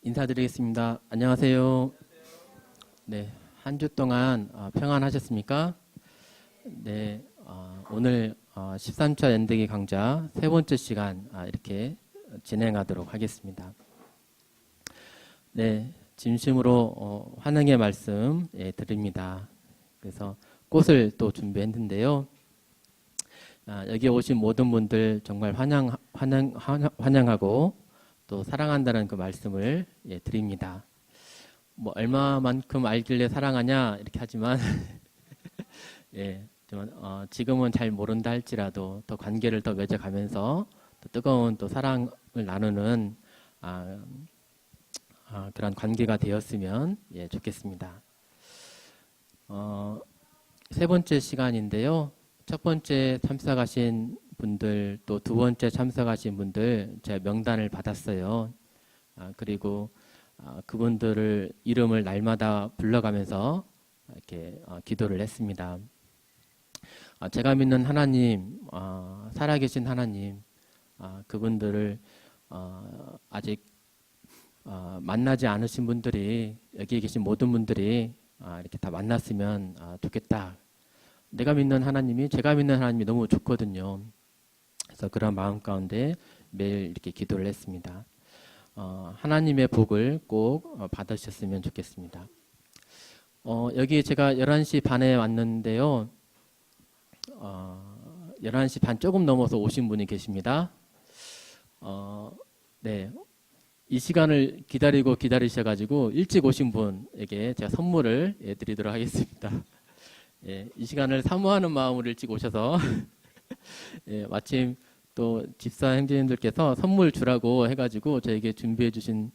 인사드리겠습니다. 안녕하세요. 네, 한 주 동안 평안하셨습니까? 네, 오늘 13차 연대기 강좌 세 번째 시간 이렇게 진행하도록 하겠습니다. 네, 진심으로 환영의 말씀 드립니다. 그래서 꽃을 또 준비했는데요. 여기 오신 모든 분들 정말 환영하고 또 사랑한다는 그 말씀을 드립니다. 뭐 얼마만큼 알길래 사랑하냐 이렇게 하지만 지금은 잘 모른다 할지라도 더 관계를 더 맺어가면서 또 뜨거운 또 사랑을 나누는 그런 관계가 되었으면 좋겠습니다. 세 번째 시간인데요. 첫 번째 참석하신 분들 또 두 번째 참석하신 분들 제가 명단을 받았어요. 그리고 그분들을 이름을 날마다 불러가면서 이렇게 기도를 했습니다. 제가 믿는 하나님, 살아계신 하나님, 그분들을 아직 만나지 않으신 분들이 여기 계신 모든 분들이 이렇게 다 만났으면 좋겠다. 내가 믿는 하나님이 제가 믿는 하나님이 너무 좋거든요. 그래서 그런 마음 가운데 매일 이렇게 기도를 했습니다. 하나님의 복을 꼭 받으셨으면 좋겠습니다. 여기 제가 11시 반에 왔는데요. 11시 반 조금 넘어서 오신 분이 계십니다. 네. 이 시간을 기다리셔가지고 일찍 오신 분에게 제가 선물을 드리도록 하겠습니다. 이 시간을 사모하는 마음으로 일찍 오셔서 마침 또 집사 형제님들께서 선물 주라고 해가지고 저에게 준비해 주신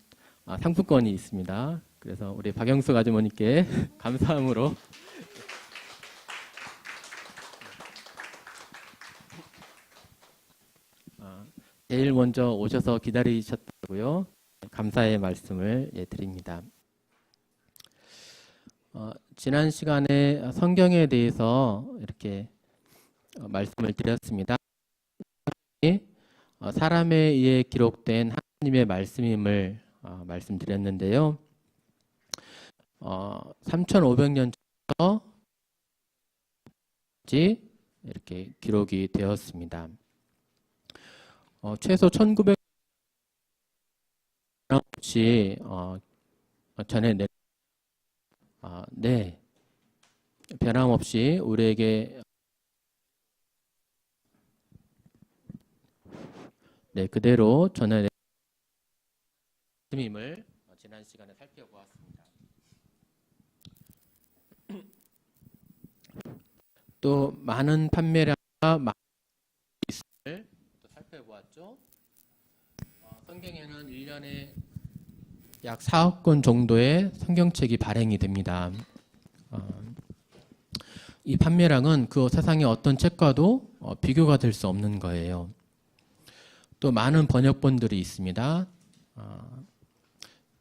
상품권이 있습니다. 그래서 우리 박영숙 아주머니께 감사함으로 제일 먼저 오셔서 기다리셨다고요. 감사의 말씀을 드립니다. 지난 시간에 성경에 대해서 이렇게 말씀을 드렸습니다. 사람에 의해 기록된 하나님의 말씀임을 말씀드렸는데요. 3,500년 전부터 이렇게 기록이 되었습니다. 최소 1900년 없이 전해 변함없이 우리에게 그대로 전해 말씀임을 지난 시간에 살펴보았습니다. 또 많은 판매량과 있음을 또 살펴보았죠. 성경에는 1년에 약 4억 권 정도의 성경책이 발행이 됩니다. 이 판매량은 그 세상의 어떤 책과도 비교가 될 수 없는 거예요. 또 많은 번역본들이 있습니다.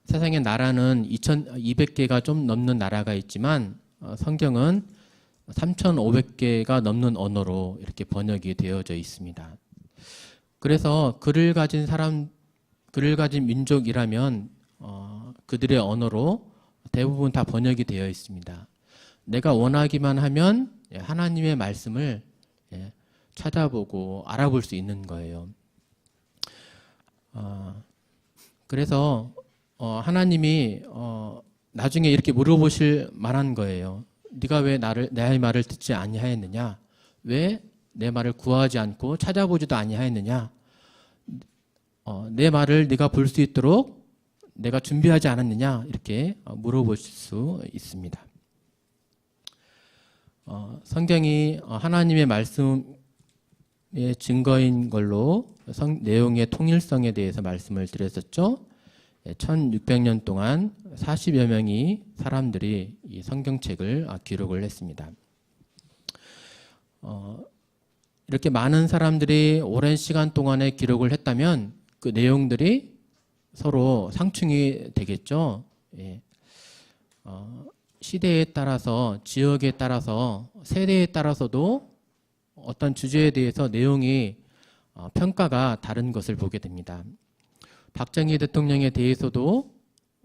세상의 나라는 2,200개가 좀 넘는 나라가 있지만 성경은 3,500개가 넘는 언어로 이렇게 번역이 되어져 있습니다. 그래서 글을 가진 민족이라면 그들의 언어로 대부분 다 번역이 되어 있습니다. 내가 원하기만 하면 하나님의 말씀을 찾아보고 알아볼 수 있는 거예요. 그래서 하나님이 나중에 이렇게 물어보실 만한 거예요. 네가 왜 내 말을 듣지 아니하였느냐? 왜 내 말을 구하지 않고 찾아보지도 아니하였느냐? 내 말을 네가 볼 수 있도록 내가 준비하지 않았느냐? 이렇게 물어보실 수 있습니다. 성경이 하나님의 말씀의 증거인 걸로 내용의 통일성에 대해서 말씀을 드렸었죠. 1600년 동안 40여 명의 사람들이 이 성경책을 기록을 했습니다. 이렇게 많은 사람들이 오랜 시간 동안에 기록을 했다면 그 내용들이 서로 상충이 되겠죠. 시대에 따라서, 지역에 따라서, 세대에 따라서도 어떤 주제에 대해서 내용이 평가가 다른 것을 보게 됩니다. 박정희 대통령에 대해서도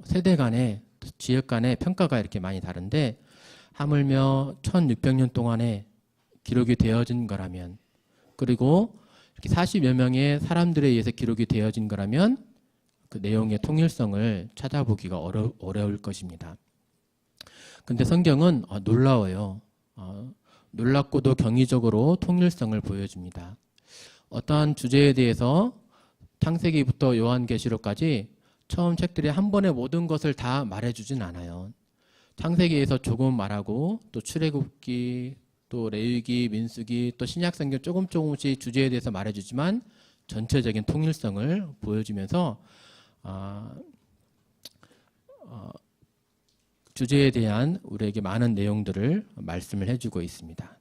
세대 간의 지역 간의 평가가 이렇게 많이 다른데 하물며 1600년 동안에 기록이 되어진 거라면 그리고 이렇게 40여 명의 사람들에 의해서 기록이 되어진 거라면 그 내용의 통일성을 찾아보기가 어려울 것입니다. 근데 성경은 놀라워요. 놀랍고도 경이적으로 통일성을 보여줍니다. 어떠한 주제에 대해서 창세기부터 요한계시록까지 처음 책들이 한 번에 모든 것을 다 말해주진 않아요. 창세기에서 조금 말하고 또 출애굽기, 또 레위기, 민수기, 또 신약성경 조금씩 주제에 대해서 말해주지만 전체적인 통일성을 보여주면서 주제에 대한 우리에게 많은 내용들을 말씀을 해주고 있습니다.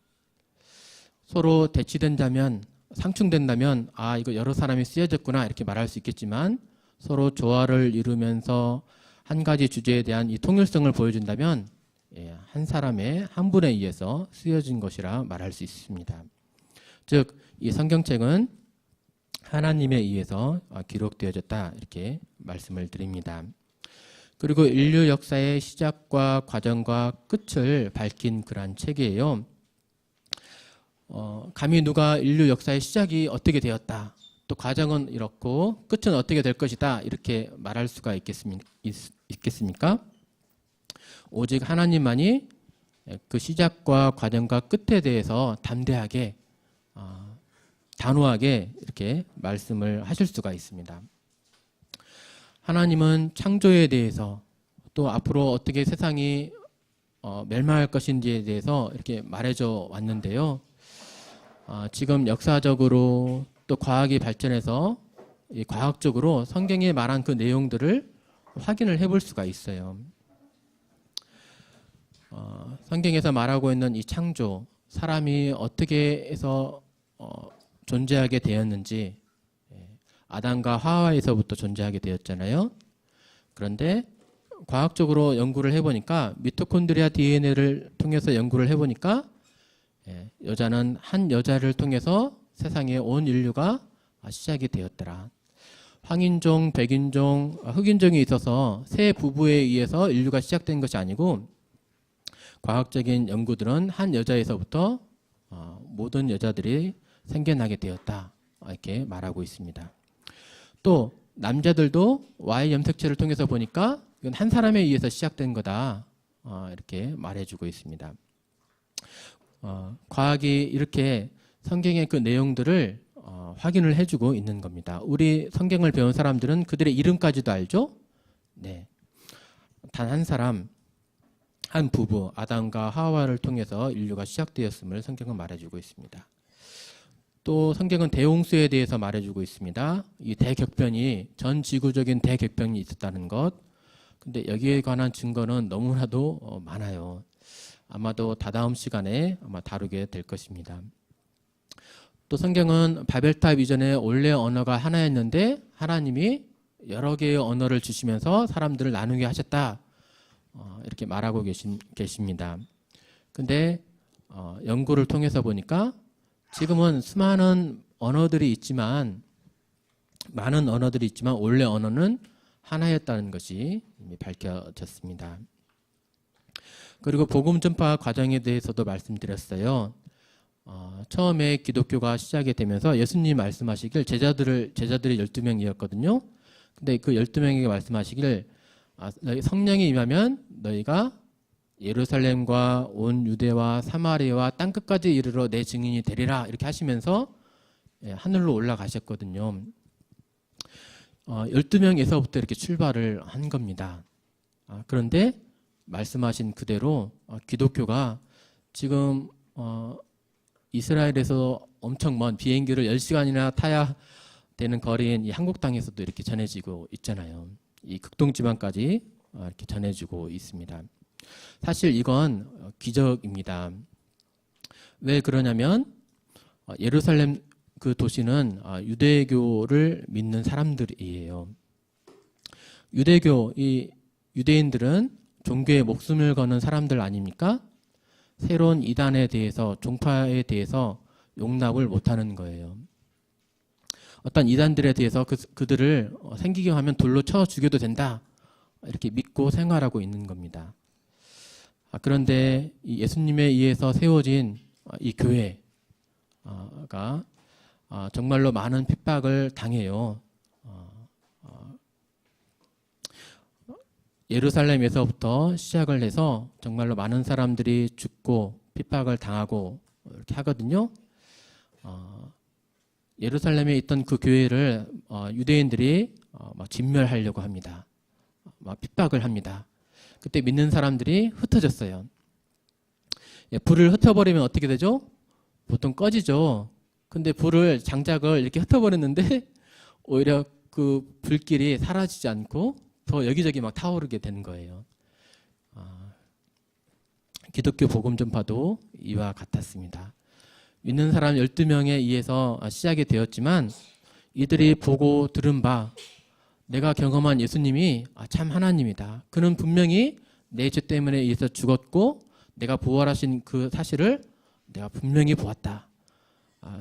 서로 대치된다면, 상충된다면 이거 여러 사람이 쓰여졌구나 이렇게 말할 수 있겠지만 서로 조화를 이루면서 한 가지 주제에 대한 이 통일성을 보여준다면 한 사람의 한 분에 의해서 쓰여진 것이라 말할 수 있습니다. 즉, 이 성경책은 하나님에 의해서 기록되어졌다 이렇게 말씀을 드립니다. 그리고 인류 역사의 시작과 과정과 끝을 밝힌 그러한 책이에요. 감히 누가 인류 역사의 시작이 어떻게 되었다, 또 과정은 이렇고 끝은 어떻게 될 것이다 이렇게 말할 수가 있겠습니까? 오직 하나님만이 그 시작과 과정과 끝에 대해서 담대하게 단호하게 이렇게 말씀을 하실 수가 있습니다. 하나님은 창조에 대해서 또 앞으로 어떻게 세상이 멸망할 것인지에 대해서 이렇게 말해줘 왔는데요. 지금 역사적으로 또 과학이 발전해서 과학적으로 성경에 말한 그 내용들을 확인을 해볼 수가 있어요. 성경에서 말하고 있는 이 창조, 사람이 어떻게 해서 존재하게 되었는지, 아담과 하와에서부터 존재하게 되었잖아요. 그런데 과학적으로 연구를 해보니까 미토콘드리아 DNA를 통해서 연구를 해보니까 여자는 한 여자를 통해서 세상에 온 인류가 시작이 되었더라. 황인종, 백인종, 흑인종이 있어서 세 부부에 의해서 인류가 시작된 것이 아니고 과학적인 연구들은 한 여자에서부터 모든 여자들이 생겨나게 되었다 이렇게 말하고 있습니다. 또 남자들도 Y 염색체를 통해서 보니까 이건 한 사람에 의해서 시작된 거다 이렇게 말해주고 있습니다. 과학이 이렇게 성경의 그 내용들을 확인을 해주고 있는 겁니다. 우리 성경을 배운 사람들은 그들의 이름까지도 알죠? 네. 단 한 사람, 한 부부, 아담과 하와를 통해서 인류가 시작되었음을 성경은 말해주고 있습니다. 또 성경은 대홍수에 대해서 말해주고 있습니다. 이 대격변이 전 지구적인 대격변이 있었다는 것. 근데 여기에 관한 증거는 너무나도 많아요. 아마도 다다음 시간에 아마 다루게 될 것입니다. 또 성경은 바벨탑 이전에 원래 언어가 하나였는데 하나님이 여러 개의 언어를 주시면서 사람들을 나누게 하셨다. 이렇게 말하고 계십니다. 근데 연구를 통해서 보니까 지금은 수많은 언어들이 있지만 많은 언어들이 있지만 원래 언어는 하나였다는 것이 이미 밝혀졌습니다. 그리고 복음 전파 과정에 대해서도 말씀드렸어요. 처음에 기독교가 시작이 되면서 예수님 말씀하시길 제자들이 12명이었거든요. 근데 그 12명에게 말씀하시길 성령이 임하면 너희가 예루살렘과 온 유대와 사마리아와 땅끝까지 이르러 내 증인이 되리라 이렇게 하시면서 하늘로 올라가셨거든요. 12명에서부터 이렇게 출발을 한 겁니다. 그런데 말씀하신 그대로 기독교가 지금 이스라엘에서 엄청 먼 비행기를 10시간이나 타야 되는 거리인 이 한국 땅에서도 이렇게 전해지고 있잖아요. 이 극동지방까지 이렇게 전해지고 있습니다. 사실 이건 기적입니다. 왜 그러냐면 예루살렘 그 도시는 유대교를 믿는 사람들이에요. 이 유대인들은 종교에 목숨을 거는 사람들 아닙니까? 새로운 이단에 대해서, 종파에 대해서 용납을 못하는 거예요. 어떤 이단들에 대해서 그들을 생기게 하면 돌로 쳐 죽여도 된다. 이렇게 믿고 생활하고 있는 겁니다. 그런데 이 예수님에 의해서 세워진 이 교회가 정말로 많은 핍박을 당해요. 예루살렘에서부터 시작을 해서 정말로 많은 사람들이 죽고 핍박을 당하고 이렇게 하거든요. 예루살렘에 있던 그 교회를 유대인들이 막 진멸하려고 합니다. 막 핍박을 합니다. 그때 믿는 사람들이 흩어졌어요. 불을 흩어버리면 어떻게 되죠? 보통 꺼지죠. 근데 불을 장작을 이렇게 흩어버렸는데 오히려 그 불길이 사라지지 않고 더 여기저기 막 타오르게 되는 거예요. 기독교 복음 전파도 이와 같았습니다. 믿는 사람 12명에 의해서 시작이 되었지만 이들이 보고 들은 바 내가 경험한 예수님이 참 하나님이다. 그는 분명히 내 죄 때문에 의해서 죽었고 내가 부활하신 그 사실을 내가 분명히 보았다.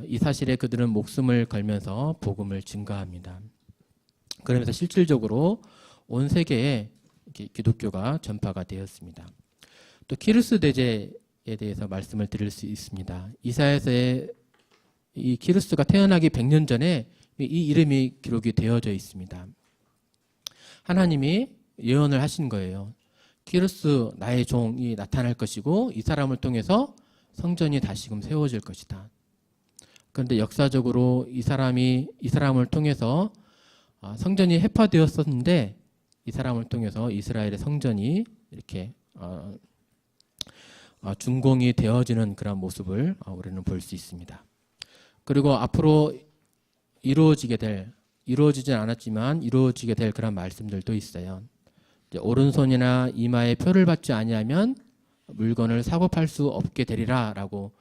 이 사실에 그들은 목숨을 걸면서 복음을 증거합니다. 그러면서 실질적으로 온 세계에 기독교가 전파가 되었습니다. 또 키루스 대제에 대해서 말씀을 드릴 수 있습니다. 이사야서에 이 키루스가 태어나기 100년 전에 이 이름이 기록이 되어져 있습니다. 하나님이 예언을 하신 거예요. 키루스 나의 종이 나타날 것이고 이 사람을 통해서 성전이 다시금 세워질 것이다. 그런데 역사적으로 이 사람을 통해서 성전이 해파되었었는데 이 사람을 통해서 이스라엘의 성전이 이렇게 준공이 되어지는 그런 모습을 우리는 볼 수 있습니다. 그리고 앞으로 이루어지진 않았지만 이루어지게 될 그런 말씀들도 있어요. 오른손이나 이마에 표를 받지 아니하면 물건을 사고 팔 수 없게 되리라라고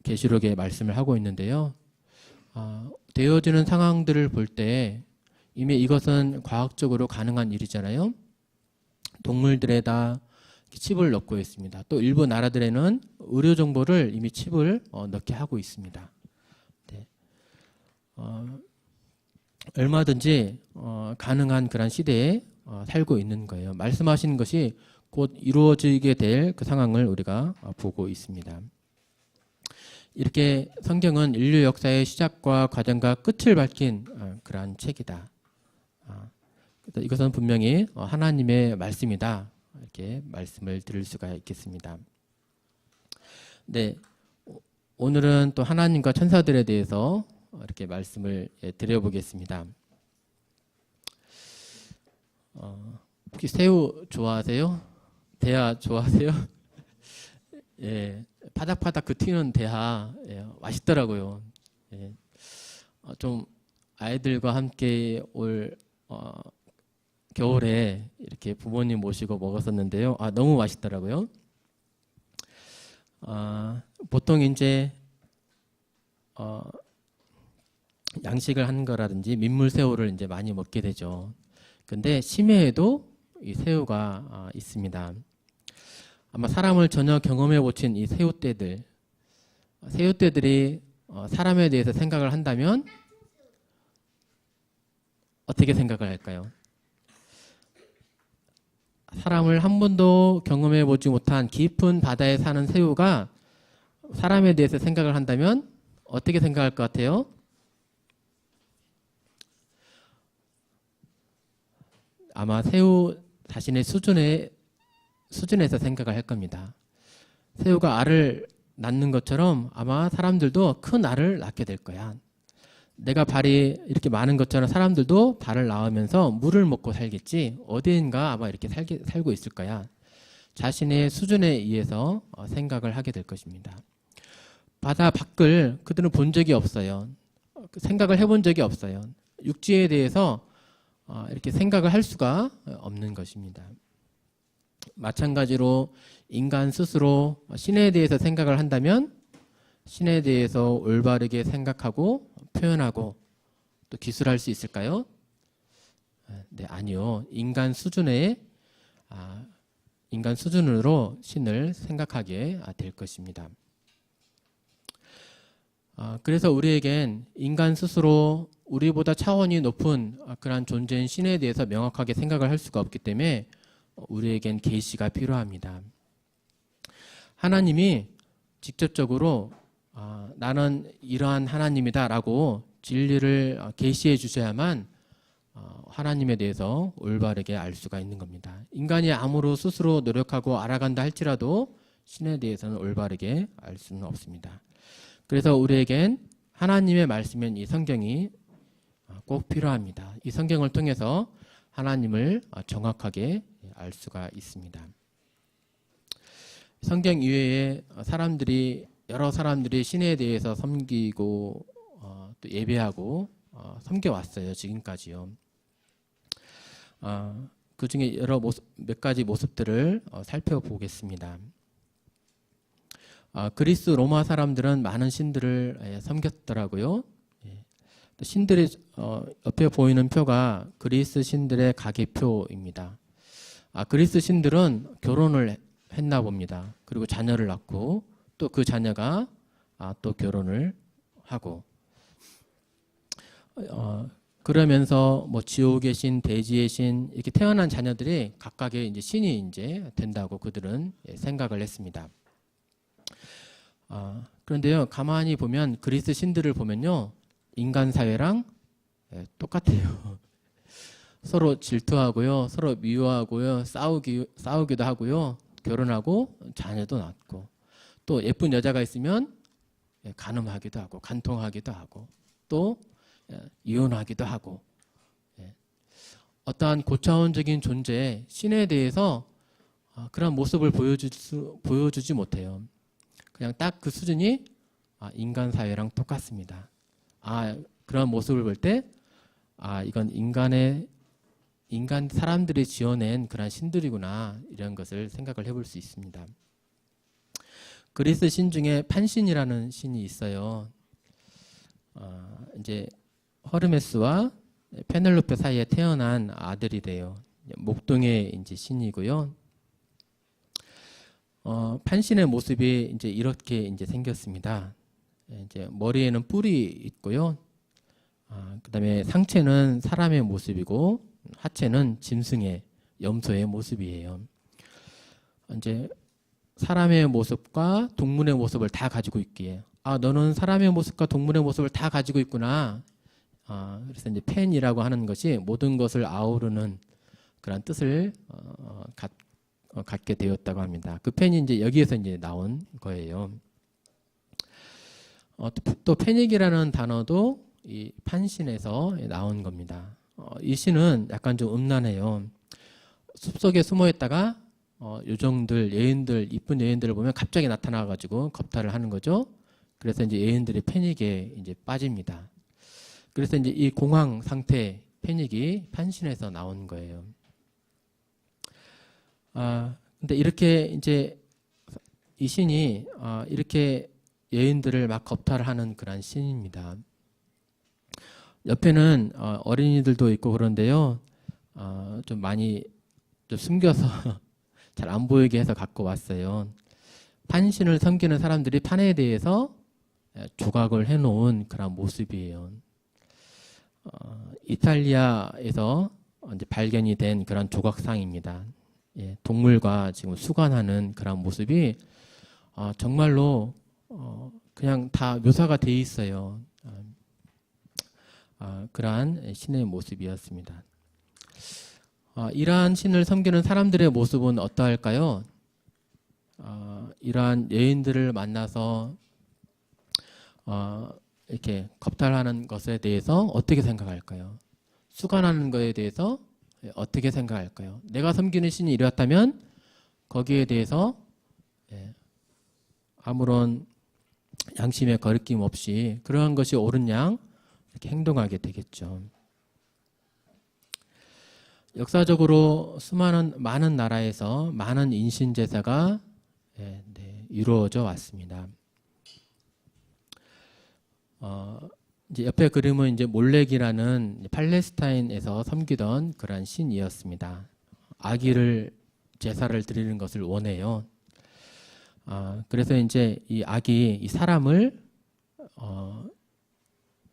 계시록에 말씀을 하고 있는데요. 되어지는 상황들을 볼 때 이미 이것은 과학적으로 가능한 일이잖아요. 동물들에다 칩을 넣고 있습니다. 또 일부 나라들에는 의료 정보를 이미 칩을 넣게 하고 있습니다. 네. 얼마든지 가능한 그런 시대에 살고 있는 거예요. 말씀하신 것이 곧 이루어지게 될 그 상황을 우리가 보고 있습니다. 이렇게 성경은 인류 역사의 시작과 과정과 끝을 밝힌 그러한 책이다. 이것은 분명히 하나님의 말씀이다. 이렇게 말씀을 드릴 수가 있겠습니다. 네, 오늘은 또 하나님과 천사들에 대해서 이렇게 말씀을 드려보겠습니다. 혹시 새우 좋아하세요? 대하 좋아하세요? 예, 파닥파닥 그 튀는 대하 맛있더라고요. 예, 좀 아이들과 함께 올 겨울에 이렇게 부모님 모시고 먹었었는데요. 너무 맛있더라고요. 보통 이제 양식을 한 거라든지 민물새우를 이제 많이 먹게 되죠. 근데 심해에도 이 새우가 있습니다. 아마 사람을 전혀 경험해 보친 이 새우떼들이 사람에 대해서 생각을 한다면 어떻게 생각을 할까요? 사람을 한 번도 경험해 보지 못한 깊은 바다에 사는 새우가 사람에 대해서 생각을 한다면 어떻게 생각할 것 같아요? 아마 새우 자신의 수준에서 생각을 할 겁니다. 새우가 알을 낳는 것처럼 아마 사람들도 큰 알을 낳게 될 거야. 내가 발이 이렇게 많은 것처럼 사람들도 발을 낳으면서 물을 먹고 살겠지. 어디인가 아마 이렇게 살고 있을 거야. 자신의 수준에 의해서 생각을 하게 될 것입니다. 바다 밖을 그들은 본 적이 없어요. 생각을 해본 적이 없어요. 육지에 대해서 이렇게 생각을 할 수가 없는 것입니다. 마찬가지로 인간 스스로 신에 대해서 생각을 한다면 신에 대해서 올바르게 생각하고 표현하고 또 기술할 수 있을까요? 네, 아니요. 인간 수준으로 신을 생각하게 될 것입니다. 그래서 우리에겐 인간 스스로 우리보다 차원이 높은 그러한 존재인 신에 대해서 명확하게 생각을 할 수가 없기 때문에 우리에겐 계시가 필요합니다. 하나님이 직접적으로 나는 이러한 하나님이다라고 진리를 계시해 주셔야만 하나님에 대해서 올바르게 알 수가 있는 겁니다. 인간이 아무로 스스로 노력하고 알아간다 할지라도 신에 대해서는 올바르게 알 수는 없습니다. 그래서 우리에겐 하나님의 말씀인 이 성경이 꼭 필요합니다. 이 성경을 통해서 하나님을 정확하게 알 수가 있습니다. 성경 이외에 여러 사람들이 신에 대해서 섬기고 또 예배하고 섬겨왔어요. 지금까지요. 그 중에 몇 가지 모습들을 살펴보겠습니다. 그리스 로마 사람들은 많은 신들을 섬겼더라고요. 신들이 옆에 보이는 표가 그리스 신들의 가계표입니다. 그리스 신들은 결혼을 했나 봅니다. 그리고 자녀를 낳고 또 그 자녀가 또 결혼을 하고 그러면서 뭐 지옥의 신, 대지의 신 이렇게 태어난 자녀들이 각각의 이제 신이 이제 된다고 그들은 생각을 했습니다. 그런데요, 가만히 보면 그리스 신들을 보면요, 인간 사회랑 똑같아요. 서로 질투하고요, 서로 미워하고요, 싸우기도 하고요, 결혼하고 자녀도 낳고, 또 예쁜 여자가 있으면 간음하기도 하고, 간통하기도 하고, 또 이혼하기도 하고, 어떠한 고차원적인 존재, 신에 대해서 그런 모습을 보여주지 못해요. 그냥 딱 그 수준이 인간 사회랑 똑같습니다. 그런 모습을 볼 때, 이건 인간 사람들이 지어낸 그런 신들이구나, 이런 것을 생각을 해볼 수 있습니다. 그리스 신 중에 판신이라는 신이 있어요. 이제 허르메스와 페넬로페 사이에 태어난 아들이래요. 목동의 이제 신이고요. 판신의 모습이 이제 이렇게 이제 생겼습니다. 이제 머리에는 뿔이 있고요. 그다음에 상체는 사람의 모습이고 하체는 짐승의 염소의 모습이에요. 이제 사람의 모습과 동물의 모습을 다 가지고 있기에 너는 사람의 모습과 동물의 모습을 다 가지고 있구나. 그래서 이제 펜이라고 하는 것이 모든 것을 아우르는 그런 뜻을 갖게 되었다고 합니다. 그 펜이 이제 여기에서 이제 나온 거예요. 또 패닉이라는 단어도 이 판신에서 나온 겁니다. 이 신은 약간 좀 음란해요. 숲속에 숨어 있다가 요정들, 여인들, 이쁜 여인들을 보면 갑자기 나타나가지고 겁탈을 하는 거죠. 그래서 이제 여인들이 패닉에 이제 빠집니다. 그래서 이제 이 공황 상태 패닉이 판신에서 나온 거예요. 근데 이렇게 이제 이 신이 이렇게 여인들을 막 겁탈하는 그런 신입니다. 옆에는 어린이들도 있고 그런데요. 좀 많이 좀 숨겨서 잘 안 보이게 해서 갖고 왔어요. 판신을 섬기는 사람들이 판에 대해서 조각을 해놓은 그런 모습이에요. 이탈리아에서 이제 발견이 된 그런 조각상입니다. 동물과 지금 수관하는 그런 모습이 정말로 그냥 다 묘사가 돼 있어요. 그러한 신의 모습이었습니다. 이러한 신을 섬기는 사람들의 모습은 어떠할까요? 이러한 여인들을 만나서 이렇게 겁탈하는 것에 대해서 어떻게 생각할까요? 수관하는 것에 대해서 어떻게 생각할까요? 내가 섬기는 신이 이렇다면 거기에 대해서 아무런 양심의 거리낌 없이 그러한 것이 옳은 양 이렇게 행동하게 되겠죠. 역사적으로 많은 나라에서 많은 인신 제사가 이루어져 왔습니다. 이제 옆에 그림은 이제 몰렉이라는 팔레스타인에서 섬기던 그러한 신이었습니다. 아기를 제사를 드리는 것을 원해요. 그래서 이제 이 아기, 이 사람을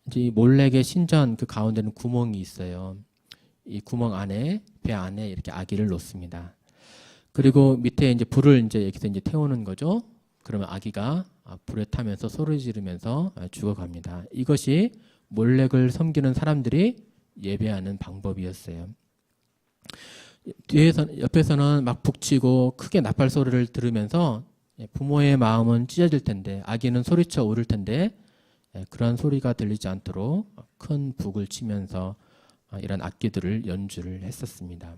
이제 이 몰렉의 신전 그 가운데는 구멍이 있어요. 이 구멍 안에 배 안에 이렇게 아기를 놓습니다. 그리고 밑에 이제 불을 이제 여기서 이제 태우는 거죠. 그러면 아기가 불에 타면서 소리 지르면서 죽어갑니다. 이것이 몰렉을 섬기는 사람들이 예배하는 방법이었어요. 옆에서는 막 북치고 크게 나팔 소리를 들으면서 부모의 마음은 찢어질 텐데, 아기는 소리쳐 울을 텐데, 그런 소리가 들리지 않도록 큰 북을 치면서 이런 악기들을 연주를 했었습니다.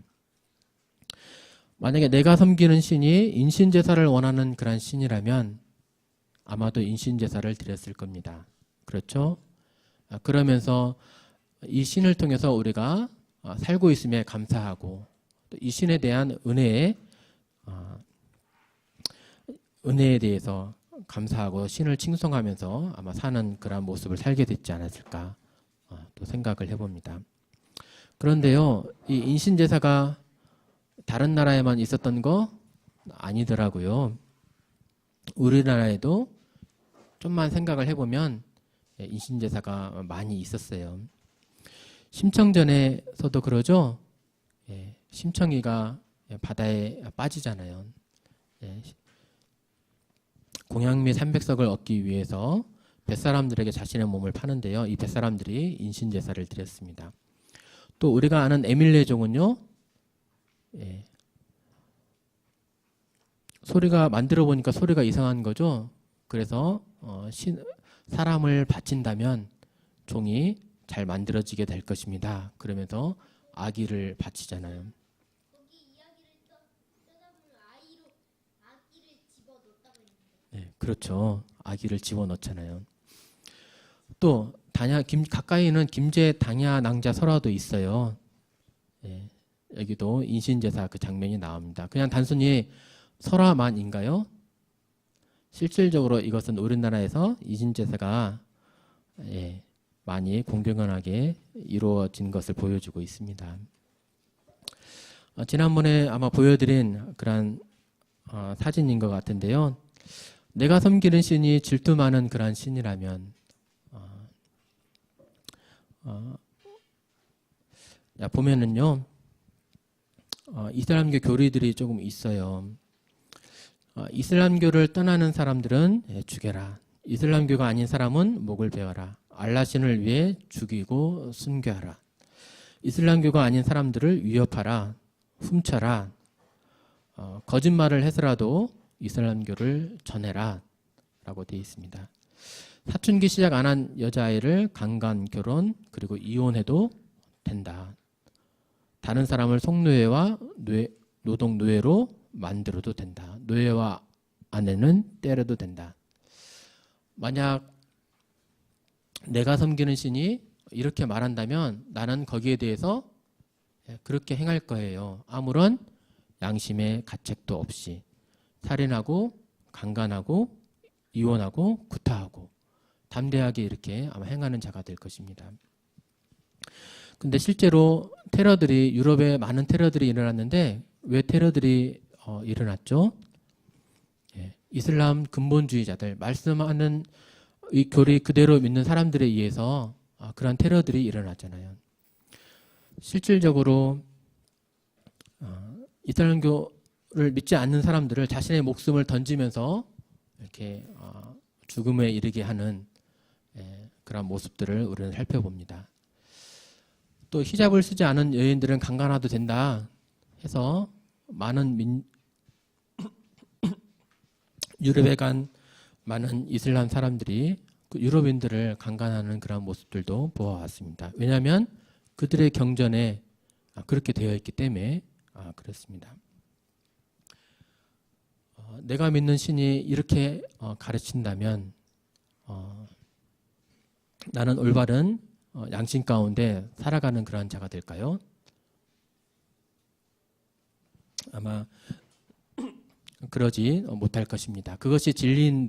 만약에 내가 섬기는 신이 인신제사를 원하는 그런 신이라면 아마도 인신제사를 드렸을 겁니다. 그렇죠? 그러면서 이 신을 통해서 우리가 살고 있음에 감사하고, 또 이 신에 대한 은혜에 대해서 감사하고 신을 칭송하면서 아마 사는 그런 모습을 살게 됐지 않았을까 또 생각을 해봅니다. 그런데요, 이 인신제사가 다른 나라에만 있었던 거 아니더라고요. 우리나라에도 좀만 생각을 해보면 인신제사가 많이 있었어요. 심청전에서도 그러죠. 심청이가 바다에 빠지잖아요. 공양미 300석을 얻기 위해서 뱃사람들에게 자신의 몸을 파는데요. 이 뱃사람들이 인신제사를 드렸습니다. 또 우리가 아는 에밀레종은요. 소리가 만들어 보니까 소리가 이상한 거죠. 그래서 사람을 바친다면 종이 잘 만들어지게 될 것입니다. 그러면서 아기를 바치잖아요. 네, 그렇죠. 아기를 집어넣잖아요. 또 가까이는 김제 당야 낭자 설화도 있어요. 여기도 인신제사 그 장면이 나옵니다. 그냥 단순히 설화만인가요? 실질적으로 이것은 우리나라에서 인신제사가 많이 공공연하게 이루어진 것을 보여주고 있습니다. 지난번에 아마 보여드린 그런 사진인 것 같은데요. 내가 섬기는 신이 질투 많은 그런 신이라면 보면은요. 이슬람교 교리들이 조금 있어요. 이슬람교를 떠나는 사람들은 죽여라. 이슬람교가 아닌 사람은 목을 베어라. 알라신을 위해 죽이고 순교하라. 이슬람교가 아닌 사람들을 위협하라. 훔쳐라. 거짓말을 해서라도 이슬람교를 전해라. 라고 되어 있습니다. 사춘기 시작 안 한 여자아이를 강간, 결혼, 그리고 이혼해도 된다. 다른 사람을 속노예와 노동노예로 만들어도 된다. 노예와 아내는 때려도 된다. 만약 내가 섬기는 신이 이렇게 말한다면 나는 거기에 대해서 그렇게 행할 거예요. 아무런 양심의 가책도 없이 살인하고 강간하고 이혼하고 구타하고 담대하게 이렇게 아마 행하는 자가 될 것입니다. 근데 실제로 유럽에 많은 테러들이 일어났는데 왜 테러들이 일어났죠? 이슬람 근본주의자들, 말씀하는 이 교리 그대로 믿는 사람들에 의해서 그런 테러들이 일어났잖아요. 실질적으로 이슬람교를 믿지 않는 사람들을 자신의 목숨을 던지면서 이렇게 죽음에 이르게 하는 그런 모습들을 우리는 살펴봅니다. 또 히잡을 쓰지 않은 여인들은 강간해도 된다 해서 많은 유럽에 간 많은 이슬람 사람들이 그 유럽인들을 강간하는 그런 모습들도 보아왔습니다. 왜냐하면 그들의 경전에 그렇게 되어 있기 때문에 그렇습니다. 내가 믿는 신이 이렇게 가르친다면 나는 올바른 양심 가운데 살아가는 그런 자가 될까요? 아마 그러지 못할 것입니다. 그것이 진리인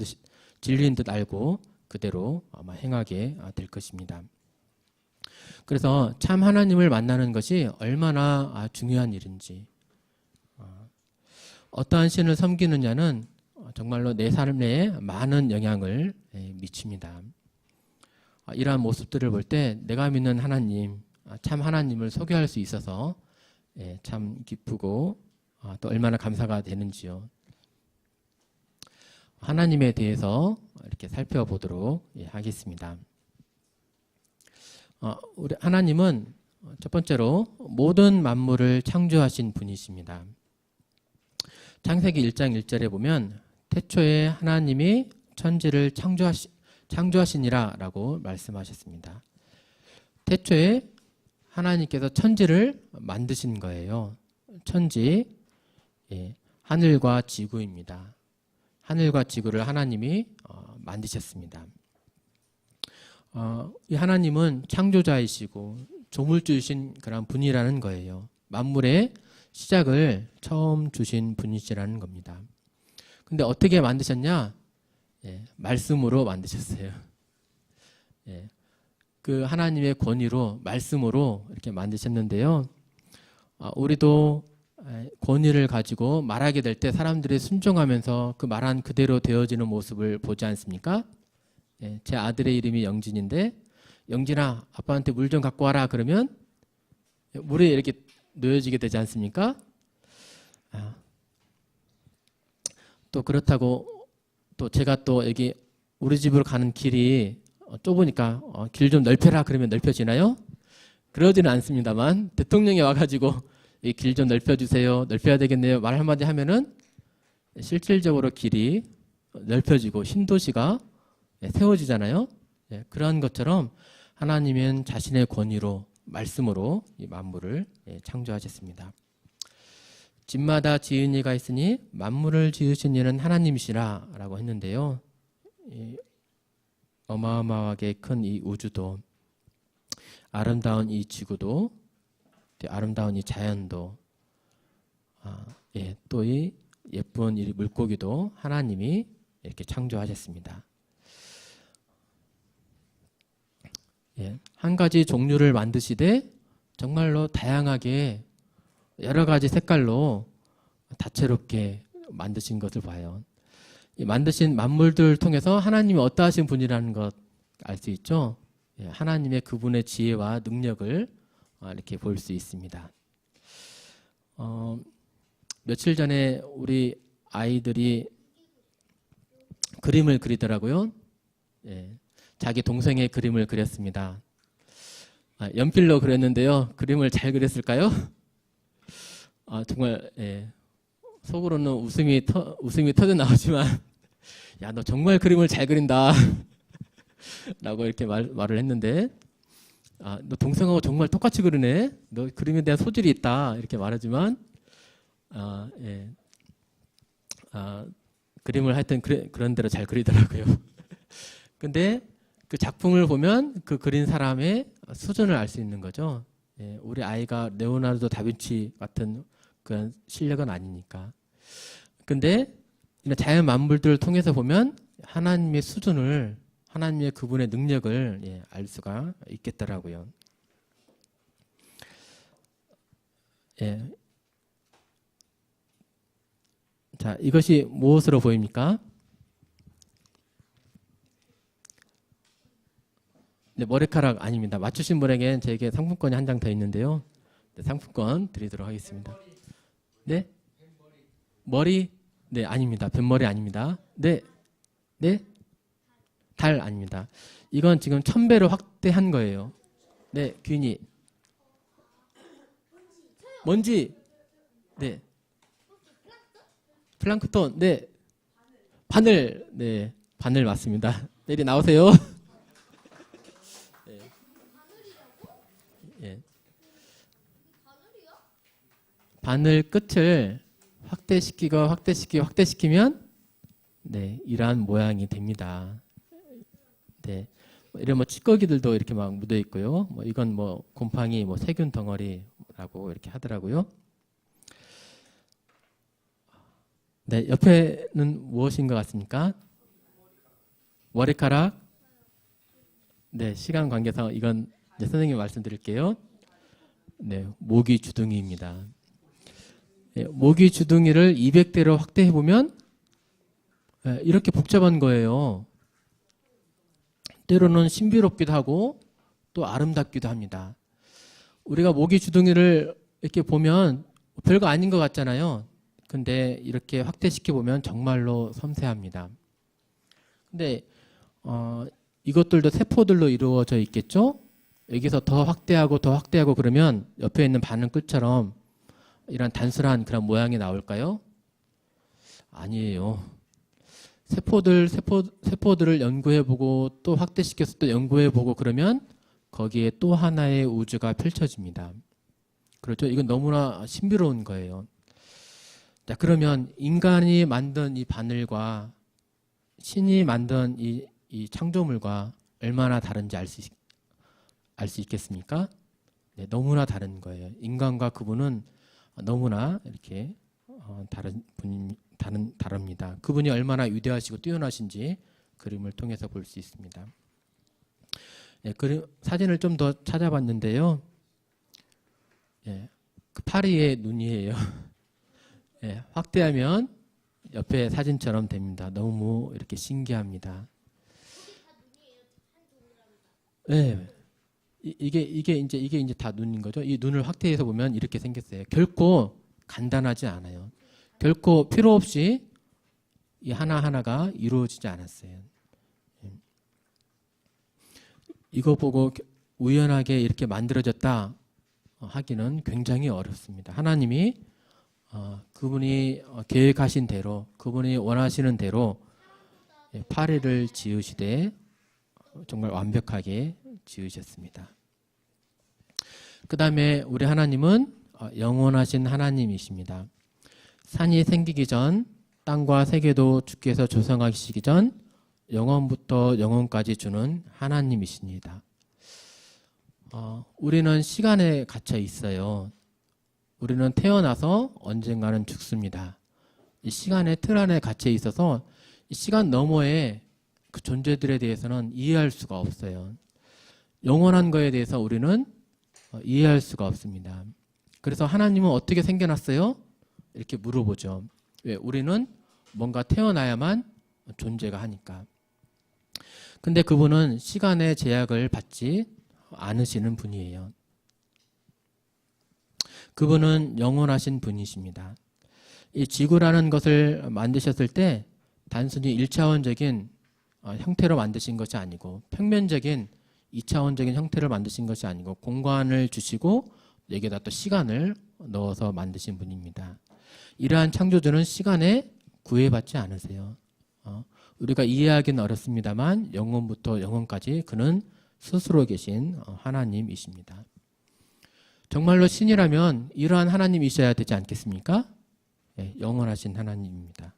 듯 알고 그대로 아마 행하게 될 것입니다. 그래서 참 하나님을 만나는 것이 얼마나 중요한 일인지, 어떠한 신을 섬기느냐는 정말로 내 삶에 많은 영향을 미칩니다. 이러한 모습들을 볼 때 내가 믿는 하나님, 참 하나님을 소개할 수 있어서 참 기쁘고 또 얼마나 감사가 되는지요. 하나님에 대해서 이렇게 살펴보도록 하겠습니다. 우리 하나님은 첫 번째로 모든 만물을 창조하신 분이십니다. 창세기 1장 1절에 보면 태초에 하나님이 천지를 창조하시니라 라고 말씀하셨습니다. 태초에 하나님께서 천지를 만드신 거예요. 천지, 하늘과 지구입니다. 하늘과 지구를 하나님이 만드셨습니다. 이 하나님은 창조자이시고 조물주이신 그런 분이라는 거예요. 만물의 시작을 처음 주신 분이시라는 겁니다. 근데 어떻게 만드셨냐? 말씀으로 만드셨어요. 그 하나님의 권위로, 말씀으로 이렇게 만드셨는데요. 우리도 권위를 가지고 말하게 될 때 사람들이 순종하면서 그 말한 그대로 되어지는 모습을 보지 않습니까? 제 아들의 이름이 영진인데, 영진아, 아빠한테 물 좀 갖고 와라 그러면 물에 이렇게 놓여지게 되지 않습니까? 또 그렇다고 또 제가 또 여기 우리 집으로 가는 길이 좁으니까 길 좀 넓혀라 그러면 넓혀지나요? 그러지는 않습니다만 대통령이 와가지고 이 길 좀 넓혀주세요, 넓혀야 되겠네요 말 한마디 하면은 실질적으로 길이 넓혀지고 신도시가 세워지잖아요. 그러한 것처럼 하나님은 자신의 권위로, 말씀으로 이 만물을 창조하셨습니다. 집마다 지은 이가 있으니 만물을 지으신 이는 하나님이시라 라고 했는데요. 어마어마하게 큰 이 우주도, 아름다운 이 지구도, 아름다운 이 자연도, 또 이 예쁜 이 물고기도 하나님이 이렇게 창조하셨습니다. 한 가지 종류를 만드시되 정말로 다양하게 여러 가지 색깔로 다채롭게 만드신 것을 봐요. 이 만드신 만물들을 통해서 하나님이 어떠하신 분이라는 것 알 수 있죠. 하나님의 그분의 지혜와 능력을 이렇게 볼 수 있습니다. 며칠 전에 우리 아이들이 그림을 그리더라고요. 자기 동생의 그림을 그렸습니다. 연필로 그렸는데요. 그림을 잘 그렸을까요? 정말 속으로는 웃음이 터져 나오지만 야, 너 정말 그림을 잘 그린다 라고 이렇게 말을 했는데 너 동생하고 정말 똑같이 그리네. 너 그림에 대한 소질이 있다 이렇게 말하지만 그림을 하여튼 그런 대로 잘 그리더라고요. 근데 그 작품을 보면 그 그린 사람의 수준을 알 수 있는 거죠. 우리 아이가 레오나르도 다빈치 같은 그런 실력은 아니니까. 근데 자연 만물들을 통해서 보면 하나님의 수준을, 하나님의 그분의 능력을 알 수가 있겠더라고요. 자, 이것이 무엇으로 보입니까? 네, 머리카락 아닙니다. 맞추신 분에게는 저에게 상품권이 한 장 더 있는데요. 네, 상품권 드리도록 하겠습니다. 네? 머리? 네, 아닙니다. 뱃머리 아닙니다. 네? 네? 달 아닙니다. 이건 지금 1000배로 확대한 거예요. 네, 균이. 먼지. 네. 플랑크톤. 네. 바늘. 네. 바늘 맞습니다. 내리 나오세요. 네. 예. 바늘 끝을 확대시키면 네, 이러한 모양이 됩니다. 네. 이런 찌꺼기들도 이렇게 막 묻어 있고요. 이건 곰팡이, 세균 덩어리라고 이렇게 하더라고요. 네, 옆에는 무엇인 것 같습니까? 머리카락. 네, 시간 관계상 이건 선생님이 말씀드릴게요. 네, 모기 주둥이입니다. 네, 모기 주둥이를 200대로 확대해 보면 이렇게 복잡한 거예요. 때로는 신비롭기도 하고 또 아름답기도 합니다. 우리가 모기 주둥이를 이렇게 보면 별거 아닌 것 같잖아요. 근데 이렇게 확대시켜 보면 정말로 섬세합니다. 근데 이것들도 세포들로 이루어져 있겠죠? 여기서 더 확대하고 그러면 옆에 있는 바늘끝처럼 이런 단순한 그런 모양이 나올까요? 아니에요. 세포들을 연구해보고 또 확대시켜서 또 연구해보고 그러면 거기에 또 하나의 우주가 펼쳐집니다. 그렇죠? 이건 너무나 신비로운 거예요. 자, 그러면 인간이 만든 이 바늘과 신이 만든 이 창조물과 얼마나 다른지 알 수 있겠습니까? 네, 너무나 다른 거예요. 인간과 그분은 너무나 이렇게 다릅니다. 그분이 얼마나 위대하시고 뛰어나신지 그림을 통해서 볼 수 있습니다. 예, 사진을 좀 더 찾아봤는데요. 예, 그 파리의 눈이에요. 예, 확대하면 옆에 사진처럼 됩니다. 너무 이렇게 신기합니다. 예, 이게 이제 다 눈인 거죠. 이 눈을 확대해서 보면 이렇게 생겼어요. 결코 간단하지 않아요. 결코 필요 없이 이 하나하나가 이루어지지 않았어요. 이거 보고 우연하게 이렇게 만들어졌다 하기는 굉장히 어렵습니다. 하나님이 그분이 계획하신 대로, 그분이 원하시는 대로 파리를 지으시되 정말 완벽하게 지으셨습니다. 그 다음에 우리 하나님은 영원하신 하나님이십니다. 산이 생기기 전, 땅과 세계도 주께서 조성하시기 전 영원부터 영원까지 주는 하나님이십니다. 우리는 시간에 갇혀 있어요. 우리는 태어나서 언젠가는 죽습니다. 이 시간의 틀 안에 갇혀 있어서 이 시간 너머의 그 존재들에 대해서는 이해할 수가 없어요. 영원한 거에 대해서 우리는 이해할 수가 없습니다. 그래서 하나님은 어떻게 생겨났어요? 이렇게 물어보죠. 왜? 우리는 뭔가 태어나야만 존재가 하니까. 근데 그분은 시간의 제약을 받지 않으시는 분이에요. 그분은 영원하신 분이십니다. 이 지구라는 것을 만드셨을 때 단순히 1차원적인 형태로 만드신 것이 아니고 평면적인 2차원적인 형태를 만드신 것이 아니고 공간을 주시고 여기에다 또 시간을 넣어서 만드신 분입니다. 이러한 창조주는 시간에 구애받지 않으세요. 우리가 이해하기는 어렵습니다만 영원부터 영원까지 그는 스스로 계신 하나님이십니다. 정말로 신이라면 이러한 하나님이셔야 되지 않겠습니까? 네, 영원하신 하나님입니다.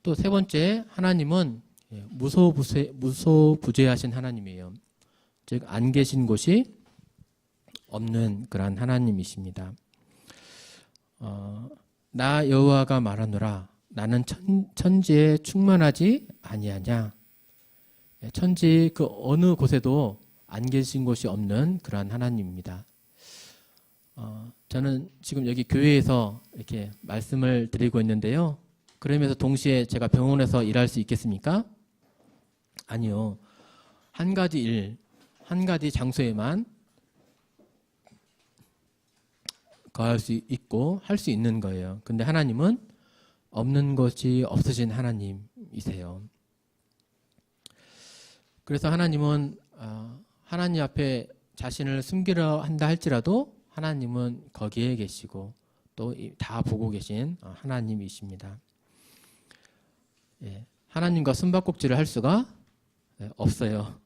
또 세 번째, 하나님은 무소부재하신 하나님이에요. 즉 안 계신 곳이 없는 그러한 하나님이십니다. 나 여호와가 말하노라 나는 천지에 충만하지 아니하냐. 천지 그 어느 곳에도 안 계신 곳이 없는 그러한 하나님입니다. 저는 지금 여기 교회에서 이렇게 말씀을 드리고 있는데요. 그러면서 동시에 제가 병원에서 일할 수 있겠습니까? 아니요. 한 가지 장소에만 거할 수 있고 할 수 있는 거예요. 근데 하나님은 없는 것이 없으신 하나님이세요. 그래서 하나님은 하나님 앞에 자신을 숨기려 한다 할지라도 하나님은 거기에 계시고 또 다 보고 계신 하나님이십니다. 예, 하나님과 숨바꼭질을 할 수가 없어요.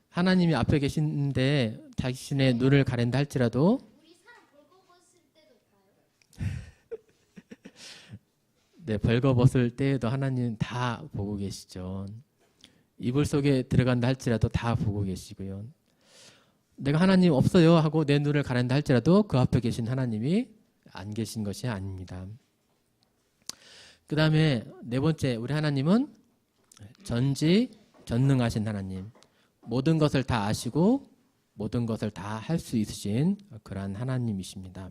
하나님이 앞에 계신데 자신의 눈을 가린다 할지라도 네, 벌거벗을 때에도 하나님 다 보고 계시죠. 이불 속에 들어간다 할지라도 다 보고 계시고요. 내가 하나님 없어요 하고 내 눈을 가린다 할지라도 그 앞에 계신 하나님이 안 계신 것이 아닙니다. 그 다음에 네 번째, 우리 하나님은 전지전능하신 하나님. 모든 것을 다 아시고 모든 것을 다 할 수 있으신 그러한 하나님이십니다.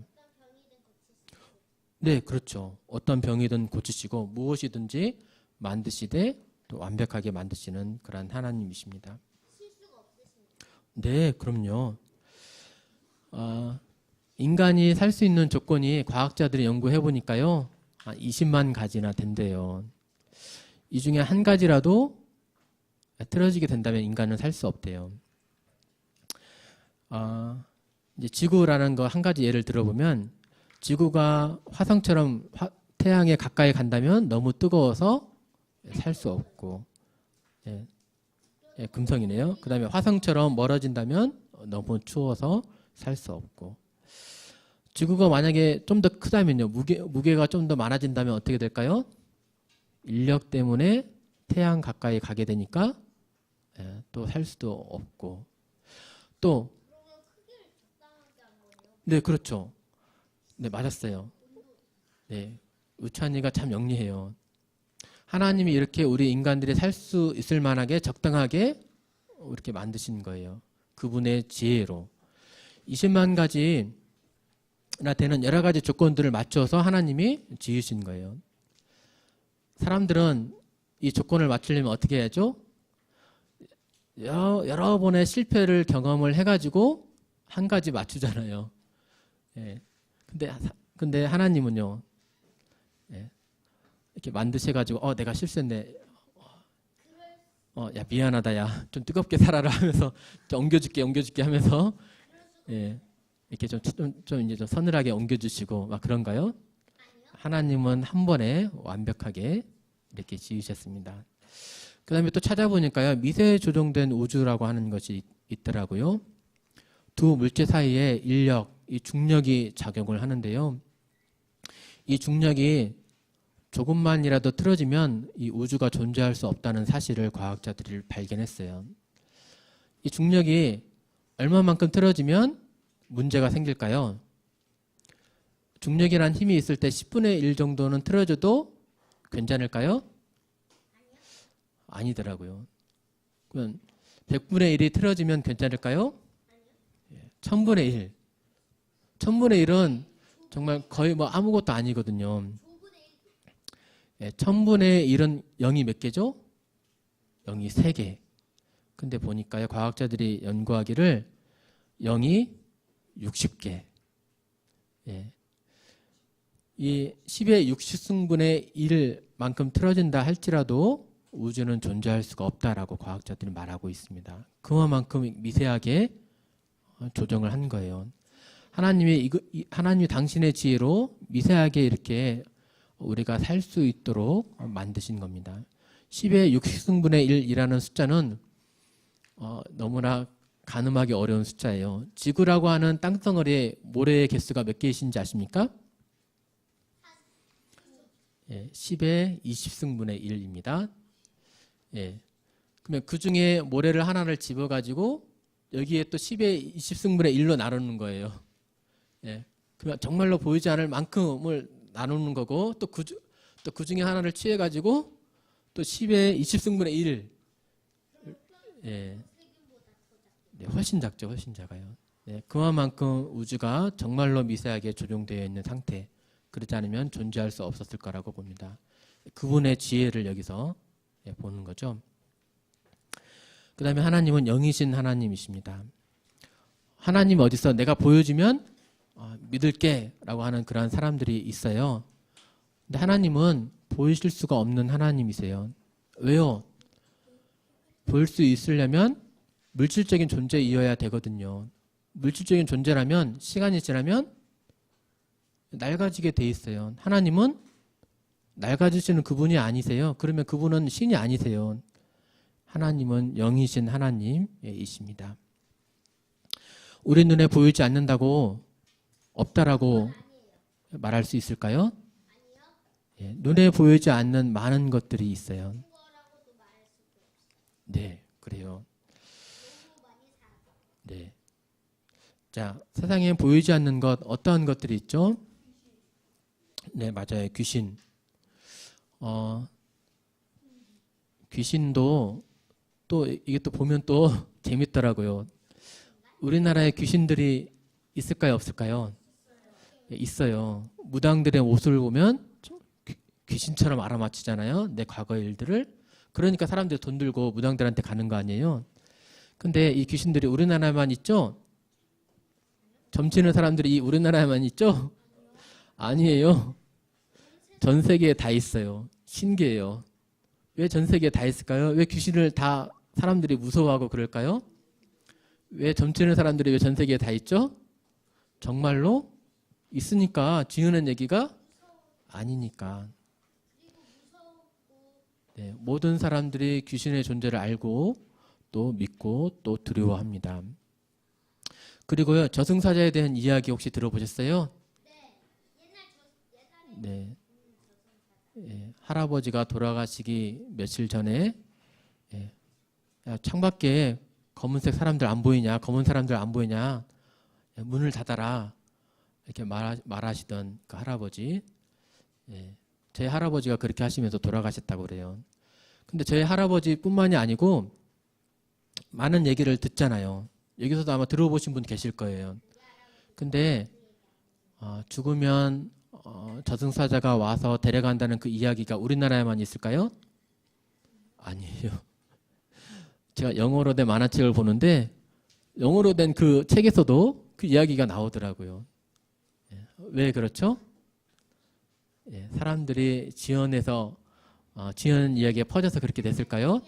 네, 그렇죠. 어떤 병이든 고치시고 무엇이든지 만드시되 또 완벽하게 만드시는 그런 하나님이십니다. 네, 그럼요. 인간이 살 수 있는 조건이 과학자들이 연구해 보니까요, 20만 가지나 된대요. 이 중에 한 가지라도 틀어지게 된다면 인간은 살 수 없대요. 이제 지구라는 거 한 가지 예를 들어보면, 지구가 화성처럼 태양에 가까이 간다면 너무 뜨거워서 살 수 없고, 금성이네요. 그 다음에 화성처럼 멀어진다면 너무 추워서 살 수 없고, 지구가 만약에 좀 더 크다면요, 무게가 좀 더 많아진다면 어떻게 될까요? 인력 때문에 태양 가까이 가게 되니까 또 살 수도 없고, 또 네, 그렇죠. 네, 맞았어요. 네, 우찬이가 참 영리해요. 하나님이 이렇게 우리 인간들이 살 수 있을 만하게 적당하게 이렇게 만드신 거예요. 그분의 지혜로 20만 가지나 되는 여러 가지 조건들을 맞춰서 하나님이 지으신 거예요. 사람들은 이 조건을 맞추려면 어떻게 해야죠? 여러 번의 실패를 경험을 해가지고 한 가지 맞추잖아요. 근데 하나님은요, 이렇게 만드셔가지고 내가 실수했네. 야 미안하다, 야 좀 뜨겁게 살아라 하면서 좀 옮겨줄게 하면서 이렇게 좀 이제 좀 서늘하게 옮겨주시고 막 그런가요? 하나님은 한 번에 완벽하게 이렇게 지으셨습니다. 그 다음에 또 찾아보니까요, 미세 조정된 우주라고 하는 것이 있더라고요. 두 물체 사이에 인력, 이 중력이 작용을 하는데요. 이 중력이 조금만이라도 틀어지면 이 우주가 존재할 수 없다는 사실을 과학자들이 발견했어요. 이 중력이 얼마만큼 틀어지면 문제가 생길까요? 중력이란 힘이 있을 때 10분의 1 정도는 틀어져도 괜찮을까요? 아니더라고요. 그러면 100분의 1이 틀어지면 괜찮을까요? 1000분의 1. 1000분의 1은 정말 거의 뭐 아무것도 아니거든요. 1000분의 1은 0이 몇 개죠? 0이 3개. 근데 보니까요, 과학자들이 연구하기를 0이 60개. 이 10의 60승분의 1만큼 틀어진다 할지라도 우주는 존재할 수가 없다라고 과학자들이 말하고 있습니다. 그만큼 미세하게 조정을 한 거예요. 하나님이 당신의 지혜로 미세하게 이렇게 우리가 살 수 있도록 만드신 겁니다. 10의 60승분의 1이라는 숫자는 너무나 가늠하기 어려운 숫자예요. 지구라고 하는 땅덩어리에 모래의 개수가 몇 개이신지 아십니까? 10의 20승분의 1입니다. 그러면 그 중에 모래를 하나를 집어가지고 여기에 또 10의 20승분의 1로 나누는 거예요. 그러면 정말로 보이지 않을 만큼을 나누는 거고, 또 그 중에 하나를 취해가지고 또 10의 20승분의 1. 훨씬 작죠. 훨씬 작아요. 그만큼 우주가 정말로 미세하게 조종되어 있는 상태. 그렇지 않으면 존재할 수 없었을 거라고 봅니다. 그분의 지혜를 여기서 보는 거죠. 그 다음에 하나님은 영이신 하나님이십니다. 하나님 어디서 내가 보여주면 믿을게 라고 하는 그런 사람들이 있어요. 근데 하나님은 보이실 수가 없는 하나님이세요. 왜요? 보일 수 있으려면 물질적인 존재이어야 되거든요. 물질적인 존재라면 시간이 지나면 낡아지게 돼 있어요. 하나님은 낡아지시는 그분이 아니세요. 그러면 그분은 신이 아니세요. 하나님은 영이신 하나님이십니다. 우리 눈에 보이지 않는다고 없다라고 말할 수 있을까요? 눈에 보이지 않는 많은 것들이 있어요. 네, 그래요. 네. 자, 세상에 보이지 않는 것, 어떠한 것들이 있죠? 네, 맞아요. 귀신. 귀신도 또 이게 또 보면 또 재밌더라고요. 우리나라에 귀신들이 있을까요, 없을까요? 있어요. 무당들의 옷을 보면 귀신처럼 알아맞히잖아요. 내 과거 일들을. 그러니까 사람들이 돈 들고 무당들한테 가는 거 아니에요? 근데 이 귀신들이 우리나라에만 있죠? 점치는 사람들이 이 우리나라에만 있죠? 아니에요. 전 세계에 다 있어요. 신기해요. 왜 전 세계에 다 있을까요? 왜 귀신을 다 사람들이 무서워하고 그럴까요? 왜 점치는 사람들이 왜 전 세계에 다 있죠? 정말로 있으니까 지어낸 얘기가 아니니까. 네, 모든 사람들이 귀신의 존재를 알고 또 믿고 또 두려워합니다. 그리고요, 저승사자에 대한 이야기 혹시 들어보셨어요? 네. 예, 할아버지가 돌아가시기 며칠 전에 예, 야, 창밖에 검은색 사람들 안 보이냐? 검은 사람들 안 보이냐? 예, 문을 닫아라. 이렇게 말하시던 그 할아버지. 예, 제 할아버지가 그렇게 하시면서 돌아가셨다고 그래요. 근데 저희 할아버지뿐만이 아니고 많은 얘기를 듣잖아요. 여기서도 아마 들어보신 분 계실 거예요. 근데 죽으면 저승사자가 와서 데려간다는 그 이야기가 우리나라에만 있을까요? 아니에요. 제가 영어로 된 만화책을 보는데 영어로 된 그 책에서도 그 이야기가 나오더라고요. 왜 그렇죠? 사람들이 지어내서 지어낸 이야기가 퍼져서 그렇게 됐을까요?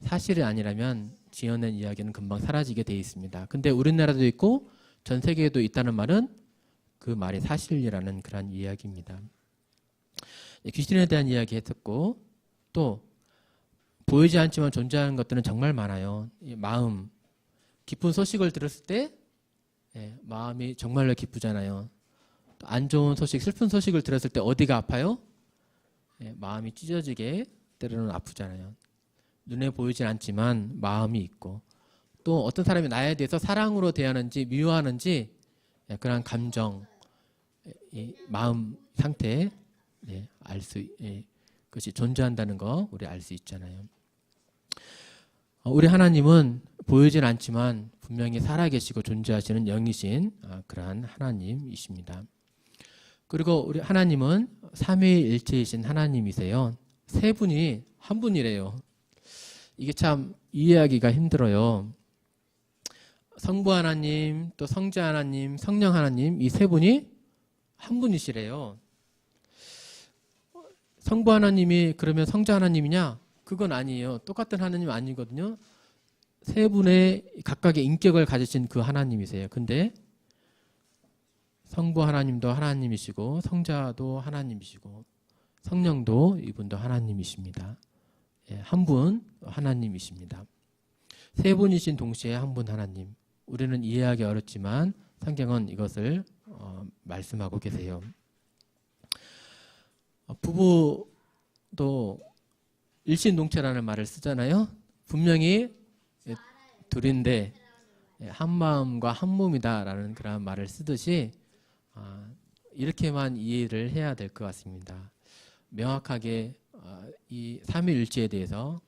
사실이 아니라면 지어낸 이야기는 금방 사라지게 돼 있습니다. 근데 우리나라도 있고 전 세계에도 있다는 말은 그 말이 사실이라는 그런 이야기입니다. 귀신에 대한 이야기 했었고 또 보이지 않지만 존재하는 것들은 정말 많아요. 마음, 기쁜 소식을 들었을 때 마음이 정말로 기쁘잖아요. 안 좋은 소식, 슬픈 소식을 들었을 때 어디가 아파요? 마음이 찢어지게 때로는 아프잖아요. 눈에 보이진 않지만 마음이 있고 또 어떤 사람이 나에 대해서 사랑으로 대하는지 미워하는지 그런 감정, 마음 상태 알 수, 그것이 존재한다는 거 우리 알 수 있잖아요. 우리 하나님은 보이진 않지만 분명히 살아계시고 존재하시는 영이신 그러한 하나님이십니다. 그리고 우리 하나님은 삼위일체이신 하나님이세요. 세 분이 한 분이래요. 이게 참 이해하기가 힘들어요. 성부 하나님, 또 성자 하나님, 성령 하나님 이 세 분이 한 분이시래요. 성부 하나님이 그러면 성자 하나님이냐? 그건 아니에요. 똑같은 하나님 아니거든요. 세 분의 각각의 인격을 가지신 그 하나님이세요. 근데 성부 하나님도 하나님이시고 성자도 하나님이시고 성령도 이분도 하나님이십니다. 한 분 하나님이십니다. 세 분이신 동시에 한 분 하나님. 우리는 이해하기 어렵지만 성경은 이것을 말씀하고 계세요. 부부도 일신동체라는 말을 쓰잖아요. 분명히 둘인데 한 마음과 한 몸이다라는 그런 말을 쓰듯이 이렇게만 이해를 해야 될 것 같습니다. 명확하게 이 삼위일체에 대해서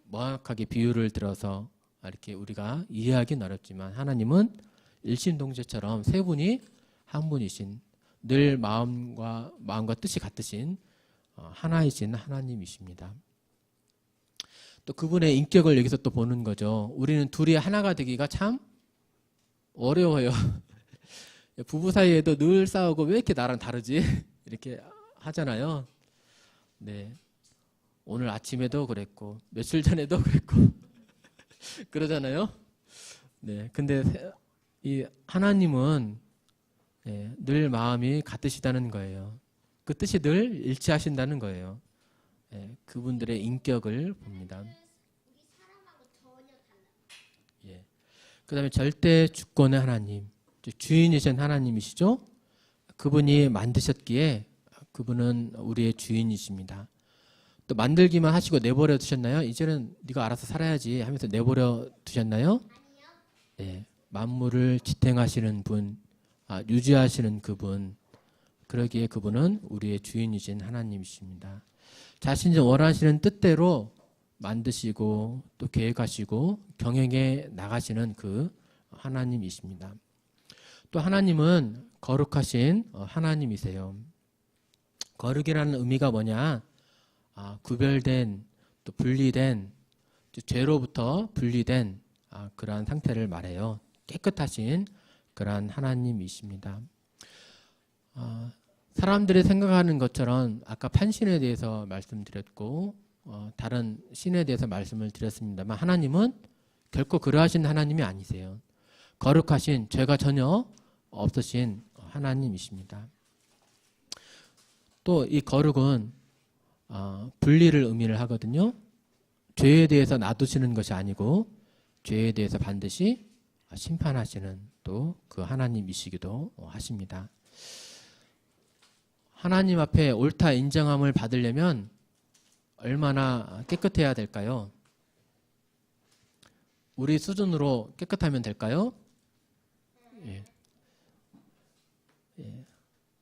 명확하게 비유를 들어서 이렇게 우리가 이해하기는 어렵지만 하나님은 일신동체처럼 세 분이 한 분이신 늘 마음과 뜻이 같으신 하나이신 하나님이십니다. 또 그분의 인격을 여기서 또 보는 거죠. 우리는 둘이 하나가 되기가 참 어려워요. 부부 사이에도 늘 싸우고 왜 이렇게 나랑 다르지? 이렇게 하잖아요. 네. 오늘 아침에도 그랬고 며칠 전에도 그랬고 그러잖아요. 네. 근데 이 하나님은 늘 마음이 같으시다는 거예요. 그 뜻이 늘 일치하신다는 거예요. 그분들의 인격을 봅니다. 그 다음에 절대 주권의 하나님, 주인이신 하나님이시죠. 그분이 만드셨기에 그분은 우리의 주인이십니다. 또 만들기만 하시고 내버려 두셨나요? 이제는 네가 알아서 살아야지 하면서 내버려 두셨나요? 네, 만물을 지탱하시는 분, 유지하시는 그분, 그러기에 그분은 우리의 주인이신 하나님이십니다. 자신이 원하시는 뜻대로 만드시고 또 계획하시고 경영해 나가시는 그 하나님이십니다. 또 하나님은 거룩하신 하나님이세요. 거룩이라는 의미가 뭐냐? 구별된, 또 분리된, 또 죄로부터 분리된 그러한 상태를 말해요. 깨끗하신 그러한 하나님이십니다. 사람들이 생각하는 것처럼 아까 판신에 대해서 말씀드렸고 다른 신에 대해서 말씀을 드렸습니다만, 하나님은 결코 그러하신 하나님이 아니세요. 거룩하신, 죄가 전혀 없으신 하나님이십니다. 또 이 거룩은 분리를 의미를 하거든요. 죄에 대해서 놔두시는 것이 아니고 죄에 대해서 반드시 심판하시는 또 그 하나님이시기도 하십니다. 하나님 앞에 옳다 인정함을 받으려면 얼마나 깨끗해야 될까요? 우리 수준으로 깨끗하면 될까요? 예.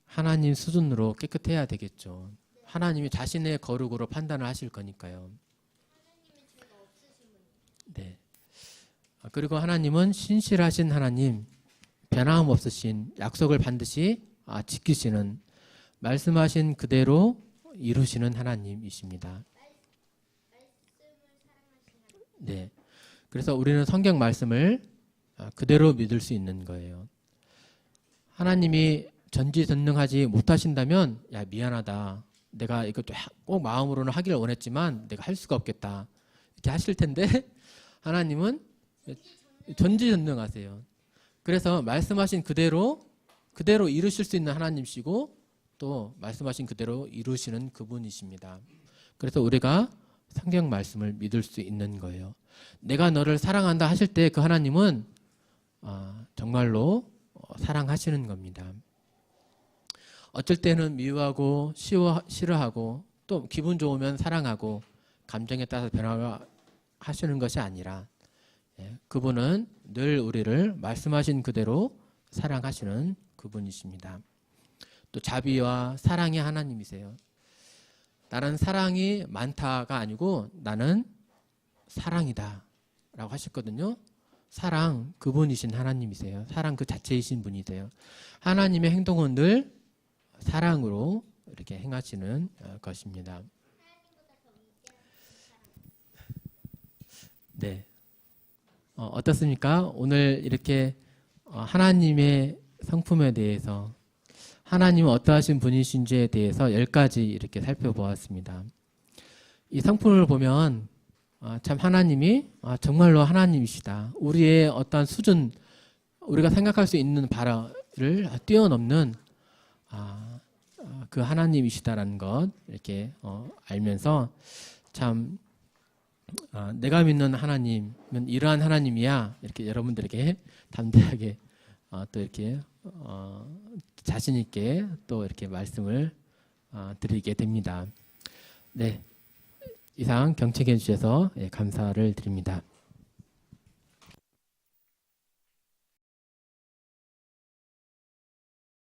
하나님 수준으로 깨끗해야 되겠죠. 하나님이 자신의 거룩으로 판단을 하실 거니까요. 네. 그리고 하나님은 신실하신 하나님, 변함 없으신, 약속을 반드시 지키시는, 말씀하신 그대로 이루시는 하나님이십니다. 네. 그래서 우리는 성경 말씀을 그대로 믿을 수 있는 거예요. 하나님이 전지전능하지 못하신다면, 야, 미안하다. 내가 이것도 꼭 마음으로는 하기를 원했지만 내가 할 수가 없겠다. 이렇게 하실 텐데, 하나님은 전지전능하세요. 그래서 말씀하신 그대로 이루실 수 있는 하나님이시고, 또 말씀하신 그대로 이루시는 그분이십니다. 그래서 우리가 성경 말씀을 믿을 수 있는 거예요. 내가 너를 사랑한다 하실 때 그 하나님은 정말로 사랑하시는 겁니다. 어쩔 때는 미워하고 싫어하고 또 기분 좋으면 사랑하고 감정에 따라서 변화하시는 것이 아니라 그분은 늘 우리를 말씀하신 그대로 사랑하시는 그분이십니다. 또 자비와 사랑의 하나님이세요. 나는 사랑이 많다가 아니고 나는 사랑이다 라고 하셨거든요. 사랑, 그분이신 하나님이세요. 사랑 그 자체이신 분이세요. 하나님의 행동은 늘 사랑으로 이렇게 행하시는 것입니다. 네. 어떻습니까? 오늘 이렇게 하나님의 성품에 대해서, 하나님은 어떠하신 분이신지에 대해서 10가지 이렇게 살펴보았습니다. 이 성품을 보면 참 하나님이 정말로 하나님이시다. 우리의 어떠한 수준, 우리가 생각할 수 있는 바를 뛰어넘는 그 하나님이시다라는 것 이렇게 알면서 참 내가 믿는 하나님은 이러한 하나님이야, 이렇게 여러분들에게 담대하게 또 이렇게 자신 있게 또 이렇게 말씀을 드리게 됩니다. 네, 이상 경청해 주셔서 감사를 드립니다.